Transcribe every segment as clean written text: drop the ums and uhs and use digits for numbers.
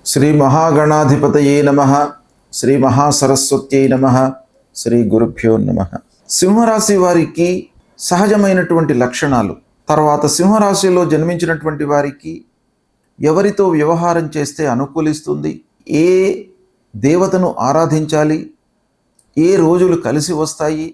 శ్రీ మహాగణాధిపతయే నమః. శ్రీ మహాసరస్వత్యై నమః. శ్రీ గురుభ్యో నమః. సింహరాశి వారికి సహజమైనటువంటి లక్షణాలు, తర్వాత సింహరాశిలో జన్మించినటువంటి వారికి ఎవరితో వ్యవహారం చేస్తే అనుకూలిస్తుంది, ఏ దేవతను ఆరాధించాలి, ఏ రోజులు కలిసి వస్తాయి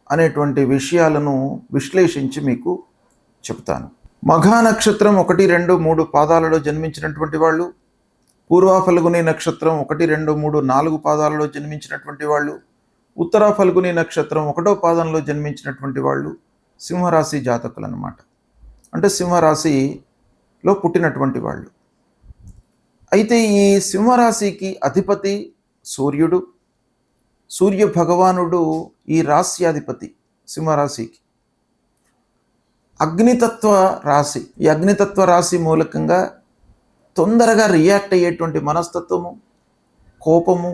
అనేటువంటి విషయాలను విశ్లేషించి మీకు చెప్తాను. మఘా నక్షత్రం 1, 2, 3 పాదాలలో జన్మించినటువంటి వాళ్ళు, పూర్వ ఫల్గుని నక్షత్రం 1, 2, 3, 4 పాదాలలో జన్మించినటువంటి వాళ్ళు, ఉత్తర ఫల్గుని నక్షత్రం 1వ పాదంలో జన్మించినటువంటి వాళ్ళు సింహరాశి జాతకులు అన్నమాట. అంటే సింహరాశిలో పుట్టినటువంటి వాళ్ళు. అయితే ఈ సింహరాశికి అధిపతి సూర్యుడు. సూర్య భగవానుడు ఈ రాశ్యాధిపతి సింహరాశికి. అగ్నితత్వ రాశి. ఈ అగ్నితత్వ రాశి మూలకంగా తొందరగా రియాక్ట్ అయ్యేటువంటి మనస్తత్వము, కోపము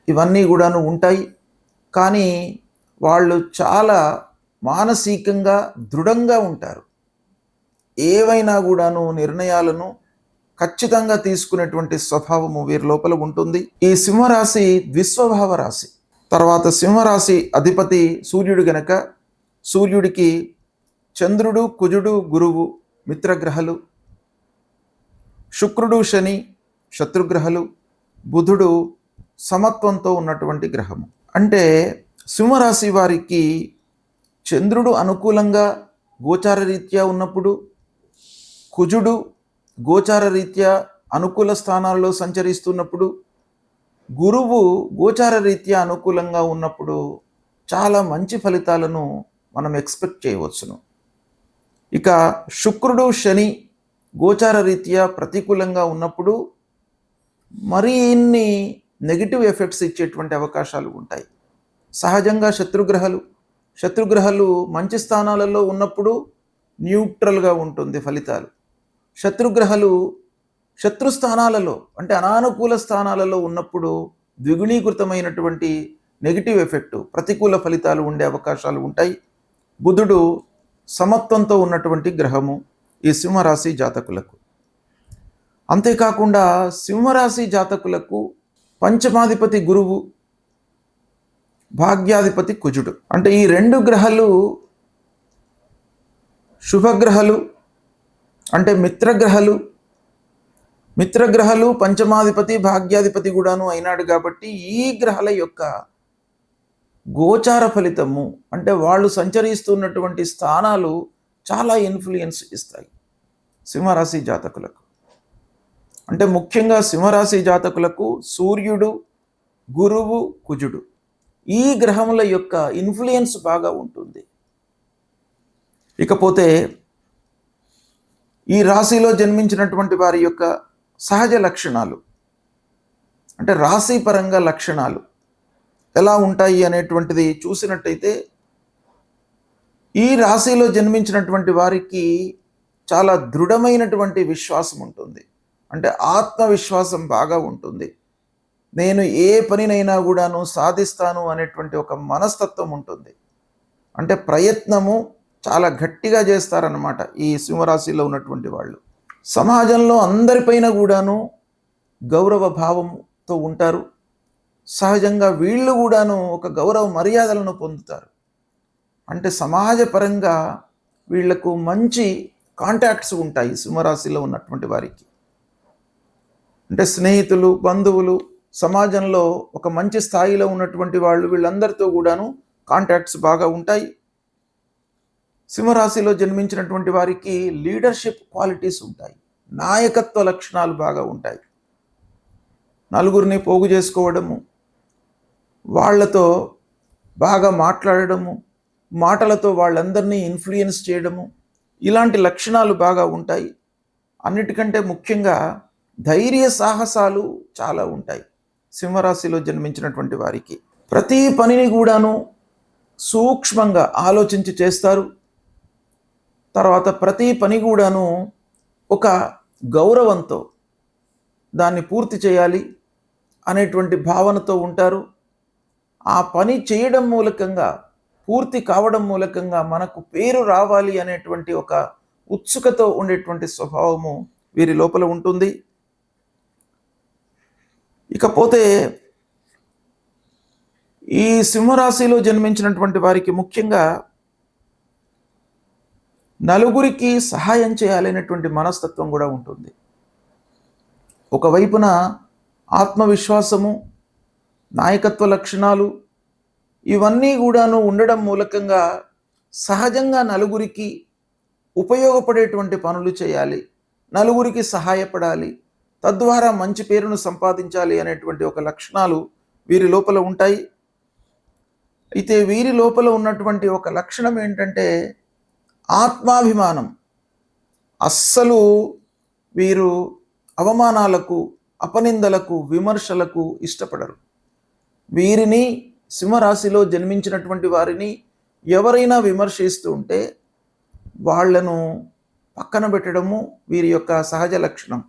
ఇవన్నీ కూడాను ఉంటాయి. కానీ వాళ్ళు చాలా మానసికంగా దృఢంగా ఉంటారు. ఏవైనా కూడాను నిర్ణయాలను ఖచ్చితంగా తీసుకునేటువంటి స్వభావము వీరి లోపల ఉంటుంది. ఈ సింహరాశి ద్విస్వభావ రాశి. తర్వాత సింహరాశి అధిపతి సూర్యుడు గనక, సూర్యుడికి చంద్రుడు, కుజుడు, గురువు మిత్రగ్రహాలు, శుక్రుడు, శని శత్రుగ్రహాలు, బుధుడు సమత్వంతో ఉన్నటువంటి గ్రహము. అంటే సింహరాశి వారికి చంద్రుడు అనుకూలంగా గోచార రీత్యా ఉన్నప్పుడు, కుజుడు గోచార రీత్యా అనుకూల స్థానాల్లో సంచరిస్తున్నప్పుడు, గురువు గోచార రీత్యా అనుకూలంగా ఉన్నప్పుడు చాలా మంచి ఫలితాలను మనం ఎక్స్పెక్ట్ చేయవచ్చును. ఇక శుక్రుడు, శని గోచార రీత్యా ప్రతికూలంగా ఉన్నప్పుడు మరీ ఇన్ని నెగిటివ్ ఎఫెక్ట్స్ ఇచ్చేటువంటి అవకాశాలు ఉంటాయి. సహజంగా శత్రుగ్రహాలు మంచి స్థానాలలో ఉన్నప్పుడు న్యూట్రల్గా ఉంటుంది ఫలితాలు. శత్రుగ్రహాలు శత్రుస్థానాలలో అంటే అనానుకూల స్థానాలలో ఉన్నప్పుడు ద్విగుణీకృతమైనటువంటి నెగిటివ్ ఎఫెక్ట్, ప్రతికూల ఫలితాలు ఉండే అవకాశాలు ఉంటాయి. బుధుడు సమత్వంతో ఉన్నటువంటి గ్రహము ఈ సింహరాశి జాతకులకు. అంతేకాకుండా సింహరాశి జాతకులకు పంచమాధిపతి గురువు, భాగ్యాధిపతి కుజుడు. అంటే ఈ 2 గ్రహాలు శుభగ్రహాలు, అంటే మిత్రగ్రహాలు పంచమాధిపతి భాగ్యాధిపతి కూడాను అయినాడు. కాబట్టి ఈ గ్రహాల యొక్క గోచార ఫలితము అంటే వాళ్ళు సంచరిస్తున్నటువంటి స్థానాలు చాలా ఇన్ఫ్లుయెన్స్ ఇస్తాయి సింహరాశి జాతకులకు. అంటే ముఖ్యంగా సింహరాశి జాతకులకు సూర్యుడు, గురువు, కుజుడు ఈ గ్రహముల యొక్క ఇన్ఫ్లుయెన్స్ బాగా ఉంటుంది. ఇకపోతే ఈ రాశిలో జన్మించినటువంటి వారి యొక్క సహజ లక్షణాలు అంటే రాశి పరంగా లక్షణాలు ఎలా ఉంటాయి అనేటువంటిది చూసినట్టయితే, ఈ రాశిలో జన్మించినటువంటి వారికి చాలా దృఢమైనటువంటి విశ్వాసం ఉంటుంది. అంటే ఆత్మవిశ్వాసం బాగా ఉంటుంది. నేను ఏ పనినైనా కూడాను సాధిస్తాను అనేటువంటి ఒక మనస్తత్వం ఉంటుంది. అంటే ప్రయత్నము చాలా గట్టిగా చేస్తారన్నమాట ఈ సింహరాశిలో ఉన్నటువంటి వాళ్ళు. సమాజంలో అందరిపైన కూడాను గౌరవ భావంతో ఉంటారు. సహజంగా వీళ్ళు కూడాను ఒక గౌరవ మర్యాదలను పొందుతారు. అంటే సమాజపరంగా వీళ్లకు మంచి కాంటాక్ట్స్ ఉంటాయి సింహరాశిలో ఉన్నటువంటి వారికి. అంటే స్నేహితులు, బంధువులు, సమాజంలో ఒక మంచి స్థాయిలో ఉన్నటువంటి వాళ్ళు వీళ్ళందరితో కూడాను కాంటాక్ట్స్ బాగా ఉంటాయి. సింహరాశిలో జన్మించినటువంటి వారికి లీడర్షిప్ క్వాలిటీస్ ఉంటాయి. నాయకత్వ లక్షణాలు బాగా ఉంటాయి. నలుగురిని పోగు చేసుకోవడము, వాళ్లతో బాగా మాట్లాడడము, మాటలతో వాళ్ళందరినీ ఇన్ఫ్లుయెన్స్ చేయడము, ఇలాంటి లక్షణాలు బాగా ఉంటాయి. అన్నిటికంటే ముఖ్యంగా ధైర్య సాహసాలు చాలా ఉంటాయి సింహరాశిలో జన్మించినటువంటి వారికి. ప్రతి పనిని కూడాను సూక్ష్మంగా ఆలోచించి చేస్తారు. తర్వాత ప్రతి పని కూడాను ఒక గౌరవంతో దాన్ని పూర్తి చేయాలి అనేటువంటి భావనతో ఉంటారు. ఆ పని చేయడం మూలకంగా, పూర్తి కావడం మూలకంగా మనకు పేరు రావాలి అనేటువంటి ఒక ఉత్సుకతో ఉండేటువంటి స్వభావము వీరి లోపల ఉంటుంది. ఇకపోతే ఈ సింహరాశిలో జన్మించినటువంటి వారికి ముఖ్యంగా నలుగురికి సహాయం చేయాలనేటువంటి మనస్తత్వం కూడా ఉంటుంది. ఒకవైపున ఆత్మవిశ్వాసము, నాయకత్వ లక్షణాలు ఇవన్నీ కూడాను ఉండడం మూలకంగా సహజంగా నలుగురికి ఉపయోగపడేటువంటి పనులు చేయాలి, నలుగురికి సహాయపడాలి, తద్వారా మంచి పేరును సంపాదించాలి అనేటువంటి ఒక లక్షణాలు వీరి లోపల ఉంటాయి. అయితే వీరి లోపల ఉన్నటువంటి ఒక లక్షణం ఏంటంటే ఆత్మాభిమానం. అస్సలు వీరు అవమానాలకు, అపనిందలకు, విమర్శలకు ఇష్టపడరు. వీరిని, సింహరాశిలో జన్మించినటువంటి వారిని ఎవరైనా విమర్శిస్తూ ఉంటే వాళ్లను పక్కన పెట్టడము వీరి యొక్క సహజ లక్షణం.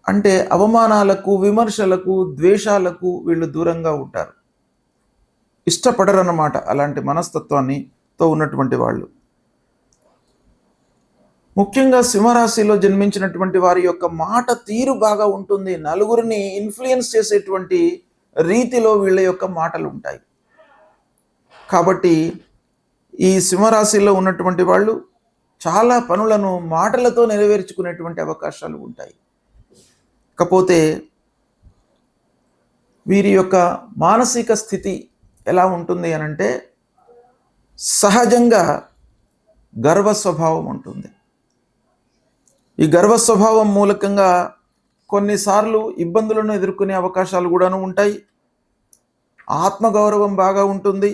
అంటే అవమానాలకు, విమర్శలకు, ద్వేషాలకు వీళ్ళు దూరంగా ఉంటారు, ఇష్టపడరన్నమాట అలాంటి మనస్తత్వాన్నితో ఉన్నటువంటి వాళ్ళు. ముఖ్యంగా సింహరాశిలో జన్మించినటువంటి వారి యొక్క మాట తీరు బాగా ఉంటుంది. నలుగురిని ఇన్ఫ్లుయెన్స్ చేసేటువంటి రీతిలో వీళ్ళ యొక్క మాటలు ఉంటాయి. కాబట్టి ఈ సింహరాశిలో ఉన్నటువంటి వాళ్ళు చాలా పనులను మాటలతో నెరవేర్చుకునేటువంటి అవకాశాలు ఉంటాయి. కాకపోతే వీరి యొక్క మానసిక స్థితి ఎలా ఉంటుంది అనంటే సహజంగా గర్వ స్వభావం ఉంటుంది. ఈ గర్వ స్వభావం మూలకంగా కొన్నిసార్లు ఇబ్బందులను ఎదుర్కొనే అవకాశాలు కూడాను ఉంటాయి. ఆత్మగౌరవం బాగా ఉంటుంది.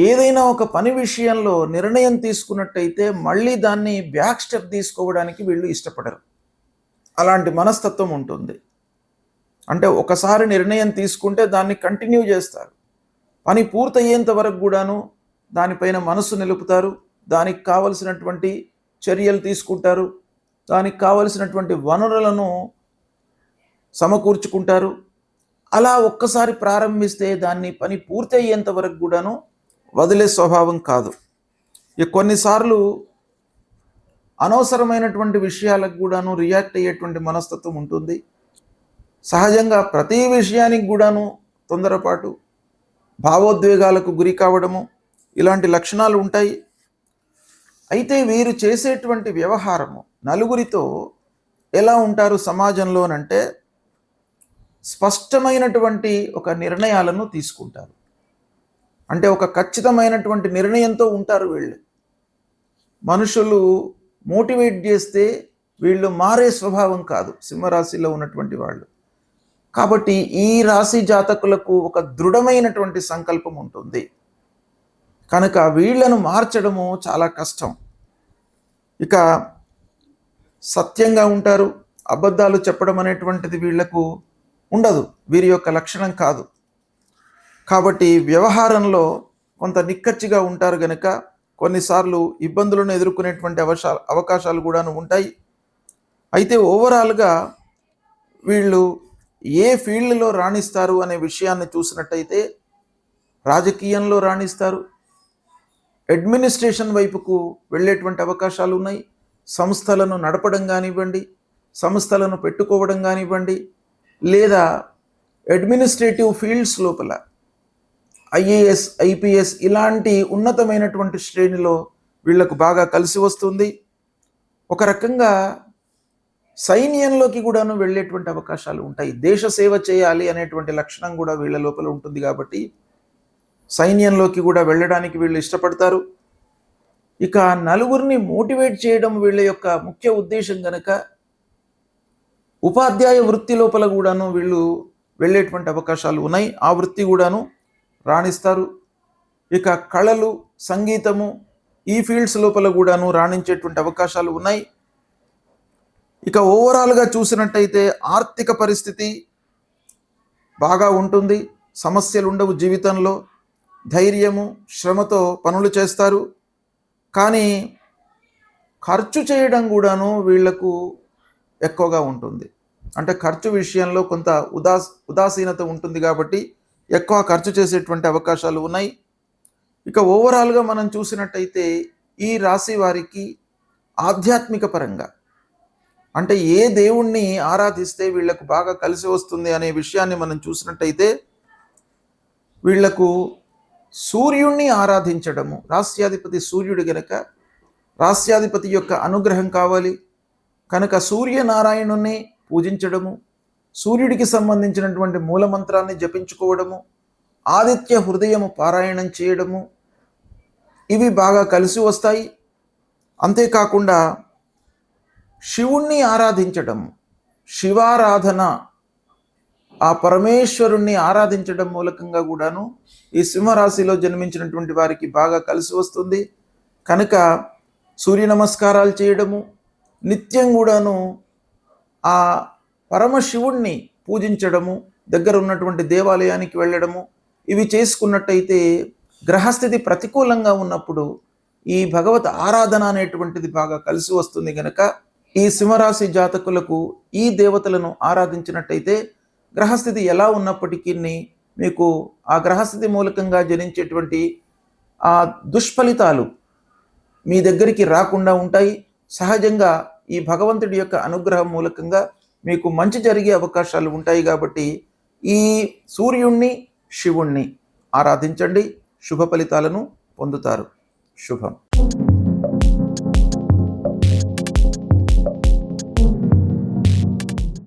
ఏదైనా ఒక పని విషయంలో నిర్ణయం తీసుకున్నట్టయితే మళ్ళీ దాన్ని బ్యాక్ స్టెప్ తీసుకోవడానికి వీళ్ళు ఇష్టపడరు. అలాంటి మనస్తత్వం ఉంటుంది. అంటే ఒకసారి నిర్ణయం తీసుకుంటే దాన్ని కంటిన్యూ చేస్తారు. పని పూర్తయ్యేంత వరకు కూడాను దానిపైన మనసు నిలుపుతారు. దానికి కావలసినటువంటి చర్యలు తీసుకుంటారు. దానికి కావలసినటువంటి వనరులను సమకూర్చుకుంటారు. అలా ఒక్కసారి ప్రారంభిస్తే దాన్ని పని పూర్తి అయ్యేంత వరకు కూడాను వదిలే స్వభావం కాదు. కొన్నిసార్లు అనవసరమైనటువంటి విషయాలకు కూడాను రియాక్ట్ అయ్యేటువంటి మనస్తత్వం ఉంటుంది. సహజంగా ప్రతి విషయానికి కూడాను తొందరపాటు, భావోద్వేగాలకు గురి కావడము ఇలాంటి లక్షణాలు ఉంటాయి. అయితే వీరు చేసేటువంటి వ్యవహారము నలుగురితో ఎలా ఉంటారు సమాజంలోనంటే స్పష్టమైనటువంటి ఒక నిర్ణయాలను తీసుకుంటారు. అంటే ఒక ఖచ్చితమైనటువంటి నిర్ణయంతో ఉంటారు వీళ్ళు. మనుషులు మోటివేట్ చేస్తే వీళ్ళు మారే స్వభావం కాదు సింహరాశిలో ఉన్నటువంటి వాళ్ళు. కాబట్టి ఈ రాశి జాతకులకు ఒక దృఢమైనటువంటి సంకల్పం ఉంటుంది కనుక వీళ్లను మార్చడము చాలా కష్టం. ఇక సత్యంగా ఉంటారు. అబద్ధాలు చెప్పడం అనేటువంటిది వీళ్లకు ఉండదు, వీరి యొక్క లక్షణం కాదు. కాబట్టి వ్యవహారంలో కొంత నిక్కచ్చిగా ఉంటారు కనుక కొన్నిసార్లు ఇబ్బందులను ఎదుర్కొనేటువంటి అవకాశాలు కూడాను ఉంటాయి. అయితే ఓవరాల్గా వీళ్ళు ఏ ఫీల్డ్లో రాణిస్తారు అనే విషయాన్ని చూసినట్టయితే రాజకీయంలో రాణిస్తారు, అడ్మినిస్ట్రేషన్ వైపుకు వెళ్ళేటువంటి అవకాశాలు ఉన్నాయి. సంస్థలను నడపడం కానివ్వండి, సంస్థలను పెట్టుకోవడం కానివ్వండి, లేదా అడ్మినిస్ట్రేటివ్ ఫీల్డ్స్ లోపల ఐఏఎస్, ఐపీఎస్ ఇలాంటి ఉన్నతమైనటువంటి శ్రేణిలో వీళ్లకు బాగా కలిసి వస్తుంది. ఒక రకంగా సైన్యంలోకి కూడాను వెళ్ళేటువంటి అవకాశాలు ఉంటాయి. దేశ సేవ చేయాలి అనేటువంటి లక్షణం కూడా వీళ్ళ లోపల ఉంటుంది కాబట్టి సైన్యంలోకి కూడా వెళ్ళడానికి వీళ్ళు ఇష్టపడతారు. ఇక నలుగురిని మోటివేట్ చేయడం వీళ్ళ యొక్క ముఖ్య ఉద్దేశం కనుక ఉపాధ్యాయ వృత్తి లోపల కూడాను వీళ్ళు వెళ్ళేటువంటి అవకాశాలు ఉన్నాయి. ఆ వృత్తి కూడాను రాణిస్తారు. ఇక కళలు, సంగీతము ఈ ఫీల్డ్స్ లోపల కూడాను రాణించేటువంటి అవకాశాలు ఉన్నాయి. ఇక ఓవరాల్గా చూసినట్టయితే ఆర్థిక పరిస్థితి బాగా ఉంటుంది. సమస్యలు ఉండవు జీవితంలో. ధైర్యము, శ్రమతో పనులు చేస్తారు. కానీ ఖర్చు చేయడం కూడాను వీళ్లకు ఎక్కువగా ఉంటుంది. అంటే ఖర్చు విషయంలో కొంత ఉదాసీనత ఉంటుంది కాబట్టి ఎక్కువ ఖర్చు చేసేటువంటి అవకాశాలు ఉన్నాయి. ఇక ఓవరాల్గా మనం చూసినట్టయితే ఈ రాశి వారికి ఆధ్యాత్మిక పరంగా అంటే ఏ దేవుణ్ణి ఆరాధిస్తే వీళ్లకు బాగా కలిసి వస్తుంది అనే విషయాన్ని మనం చూసినట్టయితే, వీళ్లకు సూర్యుణ్ణి ఆరాధించడము, రాస్యాధిపతి సూర్యుడు గనక రాస్యాధిపతి యొక్క అనుగ్రహం కావాలి కనుక సూర్యనారాయణుణ్ణి పూజించడము, సూర్యుడికి సంబంధించినటువంటి మూలమంత్రాన్ని జపించుకోవడము, ఆదిత్య హృదయము పారాయణం చేయడము, ఇవి బాగా కలిసి వస్తాయి. అంతేకాకుండా శివుణ్ణి ఆరాధించడం, శివారాధన, ఆ పరమేశ్వరుణ్ణి ఆరాధించడం మూలకంగా కూడాను ఈ సింహరాశిలో జన్మించినటువంటి వారికి బాగా కలిసి వస్తుంది. కనుక సూర్య నమస్కారాలు చేయడము, నిత్యం కూడాను ఆ పరమశివుణ్ణి పూజించడము, దగ్గర ఉన్నటువంటి దేవాలయానికి వెళ్ళడము, ఇవి చేసుకున్నట్టయితే గ్రహస్థితి ప్రతికూలంగా ఉన్నప్పుడు ఈ భగవత్ ఆరాధన అనేటువంటిది బాగా కలిసి వస్తుంది. గనక ఈ సింహరాశి జాతకులకు ఈ దేవతలను ఆరాధించినట్టయితే గ్రహస్థితి ఎలా ఉన్నప్పటికీ మీకు ఆ గ్రహస్థితి మూలకంగా జనించేటువంటి ఆ దుష్ఫలితాలు మీ దగ్గరికి రాకుండా ఉంటాయి. సహజంగా ఈ భగవంతుడి యొక్క అనుగ్రహం మూలకంగా మీకు మంచి జరిగే అవకాశాలు ఉంటాయి. కాబట్టి ఈ సూర్యుణ్ణి, శివుణ్ణి ఆరాధించండి, శుభ ఫలితాలను పొందుతారు. శుభం.